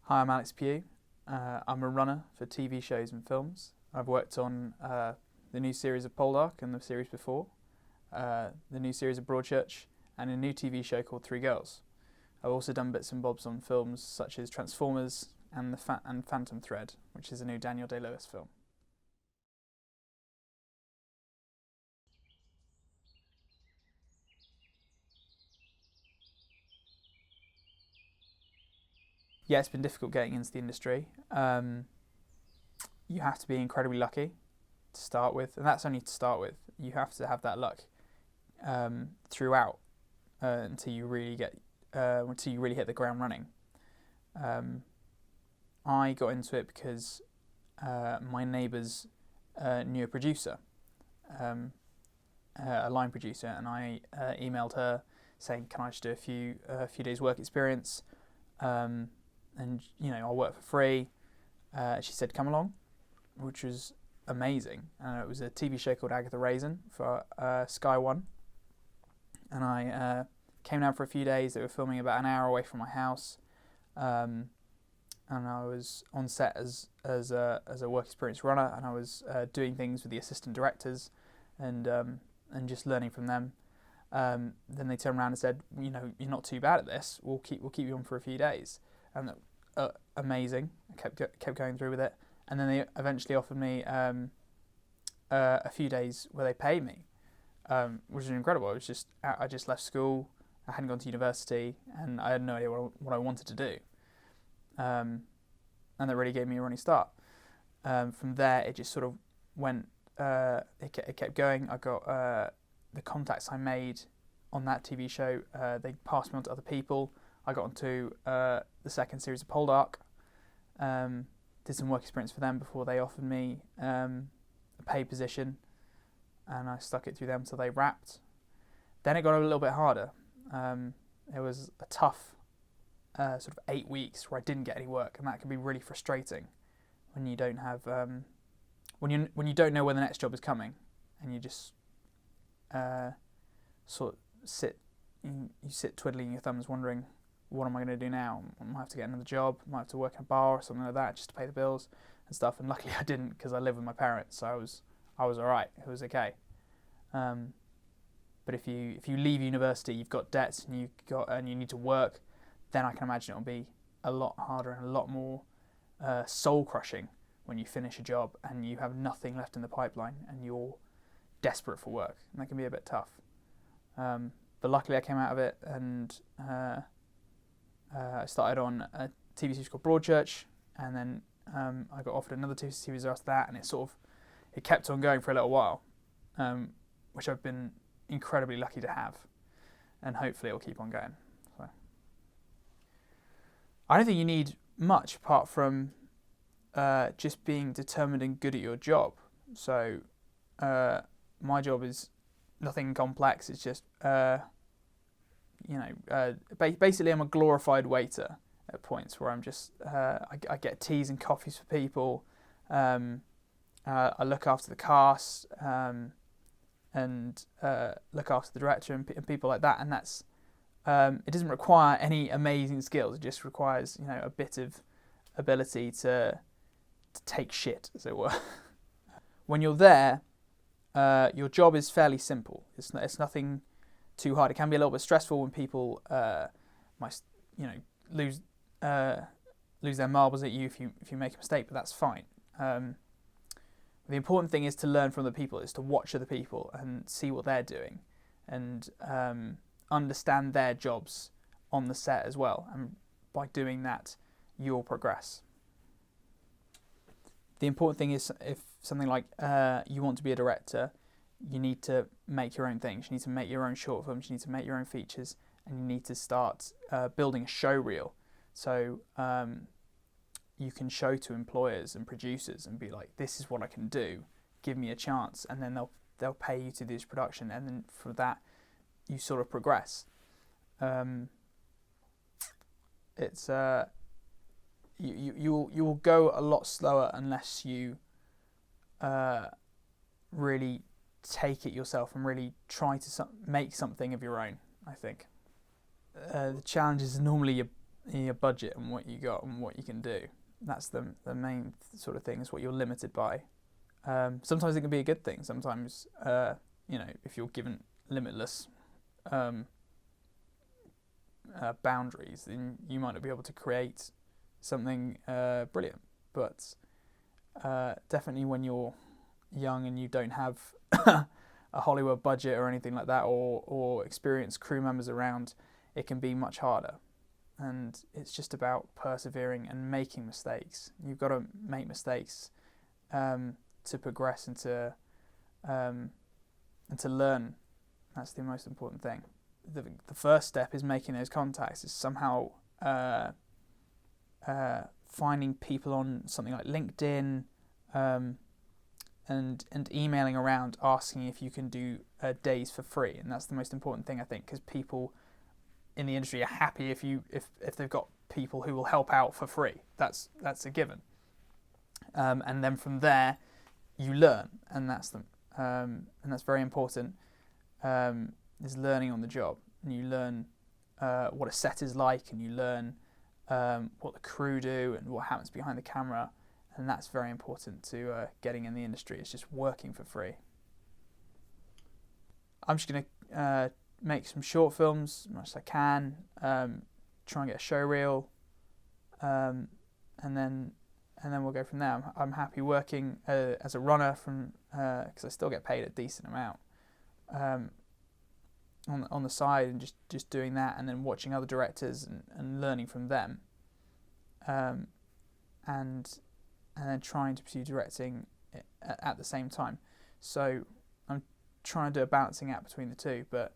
Hi, I'm Alex Pugh. I'm a runner for TV shows and films. I've worked on the new series of Poldark and the series before, the new series of Broadchurch, and a new TV show called Three Girls. I've also done bits and bobs on films such as Transformers and Phantom Thread, which is a new Daniel Day-Lewis film. Yeah, it's been difficult getting into the industry. You have to be incredibly lucky to start with, and that's only to start with. You have to have that luck throughout until you really hit the ground running. I got into it because my neighbours knew a producer, a line producer, and I emailed her saying, "Can I just do a few days work experience? And I'll work for free." She said, "Come along," which was amazing. It was a TV show called Agatha Raisin for Sky One, and I came down for a few days. They were filming about an hour away from my house, and I was on set as a work experience runner, and I was doing things with the assistant directors, and just learning from them. Then they turned around and said, "You're not too bad at this. We'll keep you on for a few days." And amazing. I kept going through with it, and then they eventually offered me a few days where they paid me, which was incredible. I just left school. I hadn't gone to university, and I had no idea what I wanted to do. And that really gave me a running start. From there, it just sort of went. It kept going. I got the contacts I made on that TV show. They passed me on to other people. I got onto the second series of Poldark. Did some work experience for them before they offered me a paid position, and I stuck it through them until they wrapped. Then it got a little bit harder. It was a tough sort of 8 weeks where I didn't get any work, and that can be really frustrating when you don't have when you don't know when the next job is coming, and you just sort of sit twiddling your thumbs, wondering, what am I going to do now? I might have to get another job. I might have to work in a bar or something like that just to pay the bills and stuff. And luckily I didn't, because I live with my parents, so I was all right. It was okay. But if you leave university, you've got debts and you need to work, then I can imagine it'll be a lot harder and a lot more soul crushing when you finish a job and you have nothing left in the pipeline and you're desperate for work, and that can be a bit tough. But luckily I came out of it, and I started on a TV series called Broadchurch, and then I got offered another TV series after that, and it kept on going for a little while, which I've been incredibly lucky to have, and hopefully it'll keep on going. So I don't think you need much apart from just being determined and good at your job. So my job is nothing complex. It's just basically I'm a glorified waiter at points where I'm just I get teas and coffees for people. I look after the cast and look after the director and people like that. And that's it doesn't require any amazing skills. It just requires a bit of ability to take shit, as it were. When you're there, your job is fairly simple. It's nothing too hard. It can be a little bit stressful when people might lose their marbles at you if you make a mistake, but that's fine. The important thing is to learn from the people, is to watch other people and see what they're doing, and understand their jobs on the set as well. And by doing that, you'll progress. The important thing is, if something like you want to be a director, you need to make your own things. You need to make your own short films. You need to make your own features, and you need to start building a show reel. So you can show to employers and producers and be like, "This is what I can do. Give me a chance," and then they'll pay you to do this production, and then for that you sort of progress. It's you will go a lot slower unless you really take it yourself and really try to make something of your own, I think. The challenges are normally your budget and what you got and what you can do. That's the main sort of thing, is what you're limited by. Sometimes it can be a good thing. Sometimes, if you're given limitless boundaries, then you might not be able to create something brilliant. But definitely when you're young and you don't have a Hollywood budget or anything like that, or experienced crew members around, it can be much harder. And it's just about persevering and making mistakes. You've got to make mistakes to progress and to learn. That's the most important thing. The first step is making those contacts. Is somehow finding people on something like LinkedIn, and emailing around asking if you can do days for free. And that's the most important thing, I think, because people in the industry are happy if they've got people who will help out for free. That's a given. And then from there, you learn, and that's very important. Is learning on the job, and you learn what a set is like, and you learn what the crew do and what happens behind the camera, and that's very important to getting in the industry. It's just working for free. I'm just going to make some short films as much as I can, try and get a show reel, and then we'll go from there. I'm happy working as a runner because I still get paid a decent amount on the side, and just doing that, and then watching other directors and learning from them, and then trying to pursue directing at the same time. So I'm trying to do a balancing act between the two, but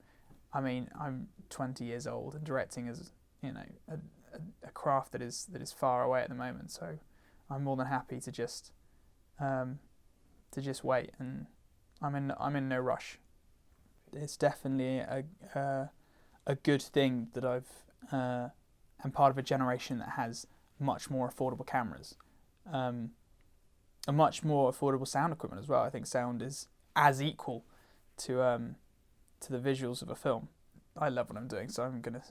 I mean, I'm 20 years old, and directing is, a craft that is far away at the moment. So I'm more than happy to just wait, and I'm in no rush. It's definitely a good thing that I'm part of a generation that has much more affordable cameras, and much more affordable sound equipment as well. I think sound is as equal to the visuals of a film. I love what I'm doing, so I'm gonna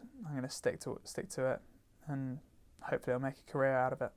stick to it, and hopefully I'll make a career out of it.